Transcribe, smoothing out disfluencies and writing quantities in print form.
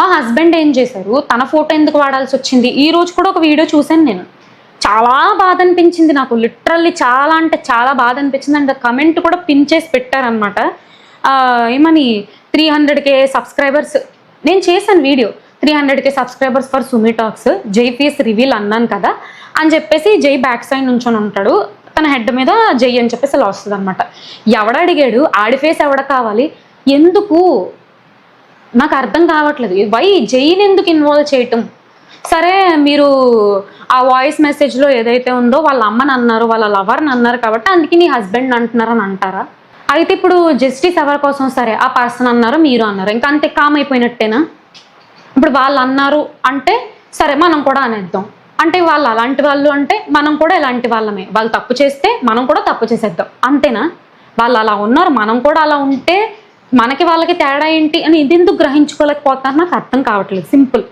మా హస్బెండ్ ఏం చేశారు, తన ఫోటో ఎందుకు వాడాల్సి వచ్చింది? ఈ రోజు కూడా ఒక వీడియో చూశాను నేను. చాలా బాధ అనిపించింది నాకు. లిటరల్లీ చాలా అంటే చాలా బాధ అనిపించింది. అండ్ కమెంట్ కూడా పిన్ చేసి పెట్టారనమాట. ఏమని 300K సబ్స్క్రైబర్స్, నేను చేశాను video, 300K subscribers for Sumi talks, జై ఫేస్ రివీల్ అన్నాను కదా అని చెప్పేసి, జై బ్యాక్ సైడ్ నుంచొని ఉంటాడు, తన హెడ్ మీద జై అని చెప్పేసి అలా వస్తుంది అనమాట. ఎవడ అడిగాడు? ఆడి ఫేస్ ఎవడ కావాలి? ఎందుకు? నాకు అర్థం కావట్లేదు. వై జైని ఎందుకు ఇన్వాల్వ్ చేయటం? సరే, మీరు ఆ వాయిస్ మెసేజ్లో ఏదైతే ఉందో వాళ్ళ అమ్మని అన్నారు, వాళ్ళ లవర్ని అన్నారు కాబట్టి అందుకే నీ హస్బెండ్ అంటున్నారని అంటారా? అయితే ఇప్పుడు జస్టిస్ ఎవరి కోసం? సరే, ఆ పర్సన్ అన్నారు, మీరు అన్నారు, ఇంకా అంతే కామ్ అయిపోయినట్టేనా? ఇప్పుడు వాళ్ళు అన్నారు అంటే సరే మనం కూడా అనేద్దాం. అంటే వాళ్ళు అలాంటి వాళ్ళు అంటే మనం కూడా ఇలాంటి వాళ్ళమే. వాళ్ళు తప్పు చేస్తే మనం కూడా తప్పు చేసేద్దాం, అంతేనా? వాళ్ళు అలా ఉన్నారు, మనం కూడా అలా ఉంటే మనకి వాళ్ళకి తేడా ఏంటి అని ఇది ఎందుకు గ్రహించుకోలేకపోతారు? నాకు అర్థం కావట్లేదు. సింపుల్.